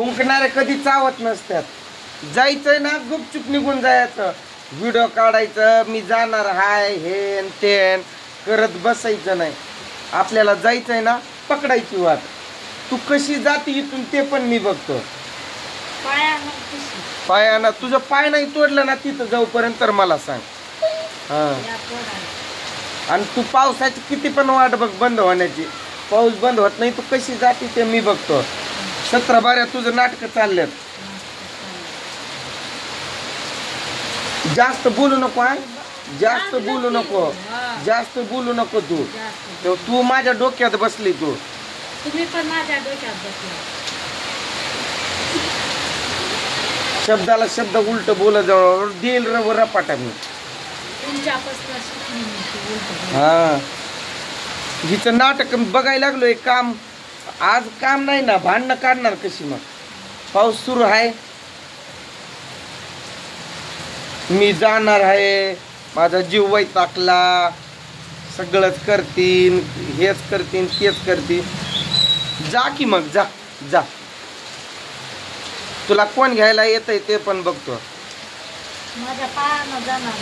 भुंकणारे कधी चावत नसतात. जायचंय ना गुपचूप निघून जायचं. व्हिडिओ काढायचं, मी जाणार हाय हेन तेन करत बसायचं नाही. आपल्याला जायचंय ना पकडायची वाट. तू कशी जाते इथून ते पण मी बघतो. पायानं तुझं पाय नाही तोडलं ना तिथं जाऊपर्यंत तर मला सांग. हा आणि तू पावसाची किती पण वाट बघ बंद होण्याची. पाऊस बंद होत नाही. तू कशी जाते ते मी बघतो. 17 तुझं नाटक चालल्यात. जास्त बोलू नको. हा जास्त बोलू नको. जास्त बोलू नको तू माझ्या डोक्यात बसली. तुम्ही पण माझ्या डोक्यात बसला. शब्दाला शब्द उलट बोल जवळ देईल रपाटा मी. हा हिचं नाटक बघायला लागलोय. काम आज काम नाही ना. भांडणं काढणार कशी मग. पाऊस सुरू आहे. मी जाणार आहे. माझा जीव वैतागला. सगळंच करतीन हेच करतीन तेच करतीन. जा की मग जा जा. तुला कोण घ्यायला येतंय ते पण बघतो. माझ्या पायानं जाणार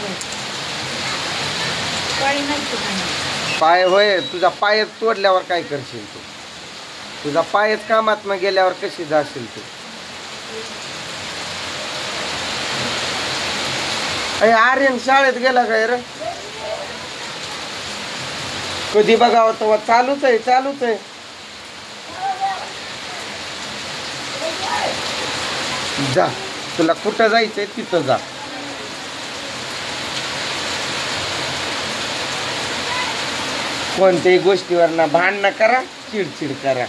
पाय होय. तुझा पाय तोडल्यावर काय करशील तू. तुझा पायच कामात न गेल्यावर कशी जाशील तू. आर्यन शाळेत गेला काय रे. कधी बघावं तेव्हा चालूच आहे चालूच आहे. जा तुला कुठं जायचंय तिथं जा. कोणत्याही गोष्टीवर ना भांडणं करा चिडचिड करा.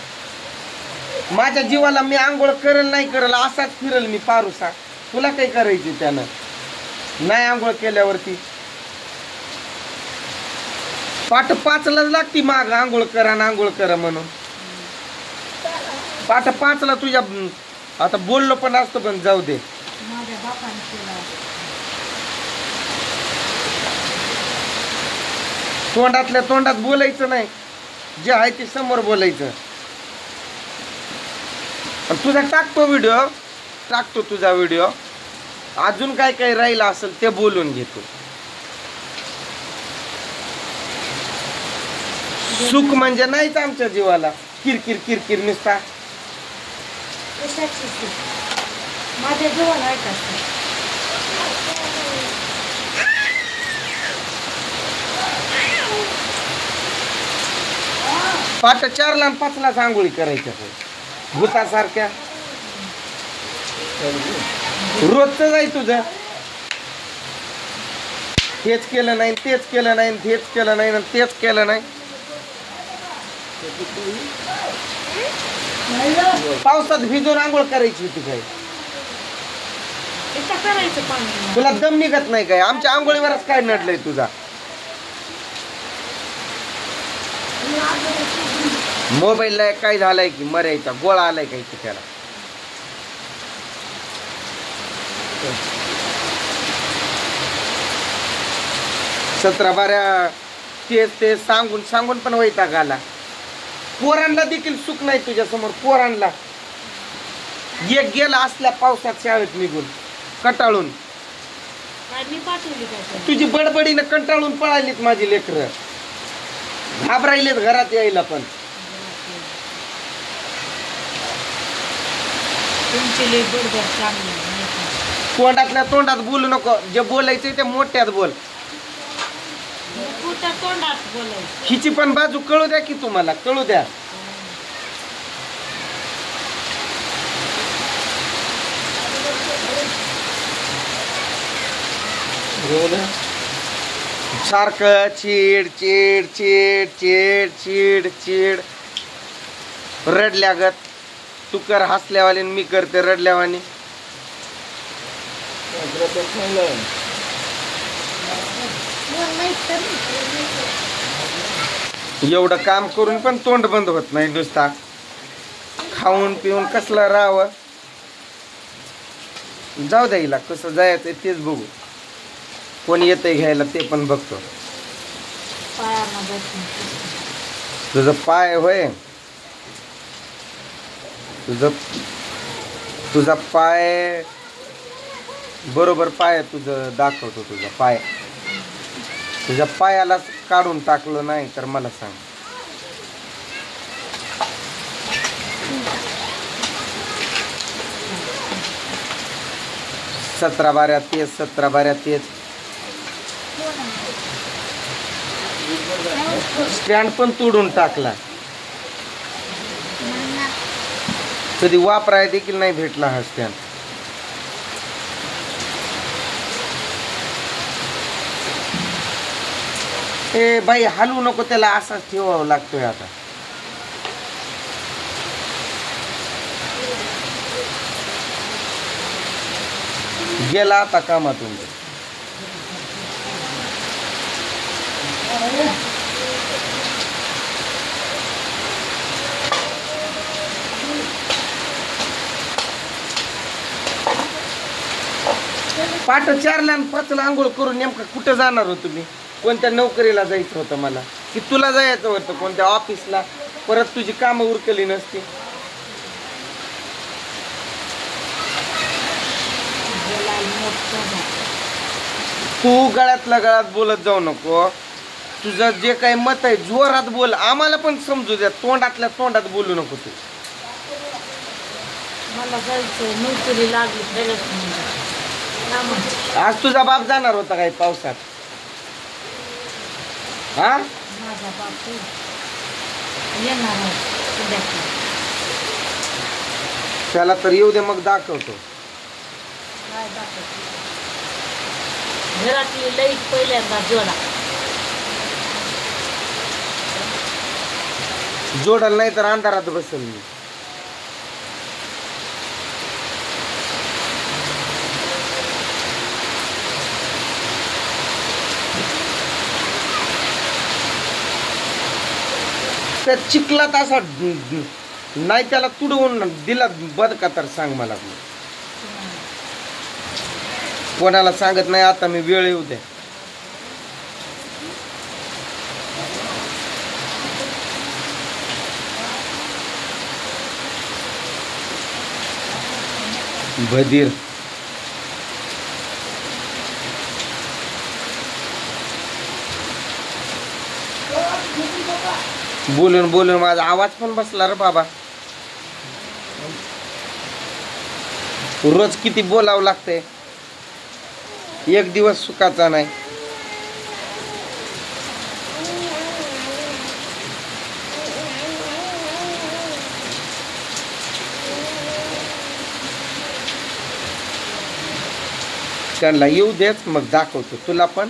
माझ्या जीवाला मी आंघोळ करल नाही करल असाच फिरल मी पारुसा. तुला काही करायची त्यानं. नाही आंघोळ केल्यावरती पाठ 5लाच लागती माग आंघोळ करा ना आंघोळ करा म्हणून. पाठ 5ला तुझ्या आता बोललो पण असतं पण जाऊ दे. तोंडातल्या तोंडात बोलायचं नाही. जे आहे ते समोर बोलायचं. तुझा टाकतो व्हिडिओ टाकतो तुझा व्हिडिओ. अजून काय काय राहिलं असेल ते बोलून घेतो. सुख म्हणजे नाहीच आमच्या जीवाला. किरकिर किरकिर नुसता. माझ्या जीवाला पाठ 4ला आणि 5लाच आंघोळी करायच्या भूतासारख्या. रोजच जाय तुझं. हेच केलं नाही तेच केलं नाही हेच केलं नाही तेच केलं नाही. पावसात भिजून आंघोळ करायची होती काय. तुला दम निघत नाही काय. आमच्या आंघोळीवरच काय नडलंय तुझा. मोबाईलला काय झालंय की मरायचा गोळा आलाय काय की त्याला. सतरा बाऱ्या तेच ते सांगून सांगून पण वैताग आला. पोरांना देखील सुख नाही तुझ्या समोर. पोरांना एक गेला असल्या पावसात शाळेत निघून कंटाळून. तुझी बडबडीनं कंटाळून पळालीत माझी लेकरं. घाबरायलेत घरात यायला पण. तोंडातल्या तोंडात बोलू नको. जे बोलायचंय ते मोठ्यात बोल. हिची पण बाजू कळू द्या की तुम्हाला कळू द्या. सारखं चिड चिड चिड चिड चिड चिड रडल्यागत. तू कर हसल्यावानी मी करते रडल्यावानी. एवढं काम करून पण तोंड बंद होत नाही. नुसता खाऊन पिऊन कसला राहावं. जाऊ द्यायला कसं जायचं तेच बघू. कोण येतंय घ्यायला ते पण बघतो. तुझं पाय होय. तुझं तुझा पाय बरोबर पाय तुझं दाखवतो. तुझा पाय तुझ्या पायाला काढून टाकलं नाही तर मला सांग. सतरा बाऱ्या तेच 17 बाऱ्या तेच. स्टँड पण तोडून टाकला. कधी वापराय देखील नाही भेटला हा स्टँड. ए बाई हलवू नको त्याला, असाच ठेवावं लागतोय आता. गेला आता कामातून. पाठ 4ला आणि 5ला आंघोळ करून नेमकं कुठं जाणार होतो मी? कोणत्या नोकरीला जायचं होतं मला, की तुला जायचं होतं कोणत्या ऑफिसला? परत तुझी कामं उरकली नसती. तू गळ्यातल्या गळ्यात बोलत जाऊ नको. तुझं जे काही मत आहे जोरात बोल, आम्हाला पण समजू द्या. तोंडातल्या तोंडात बोलू नको तू. मला जायचं, नोकरी लागली. आज तुझा बाप जाणार होता काही पावसात? हा माझा बाप येणार आहे संध्याकाळी. त्याला तर येऊ दे, मग दाखवतो. काय दाखवते? घरातली लाईट पहिल्यांदा जोडल नाही तर अंधारात बसेल मी. त्या चिखलात असा नाही त्याला तुडवून दिला बद का तर सांग मला. कोणाला सांगत नाही आता मी, वेळ येऊ दे. बधीर बोलून बोलून माझा आवाज पण बसला रे बाबा. रोज किती बोलावं लागतंय, एक दिवस सुखाचा नाही. त्यांना येऊ देत मग दाखवतो तुला पण.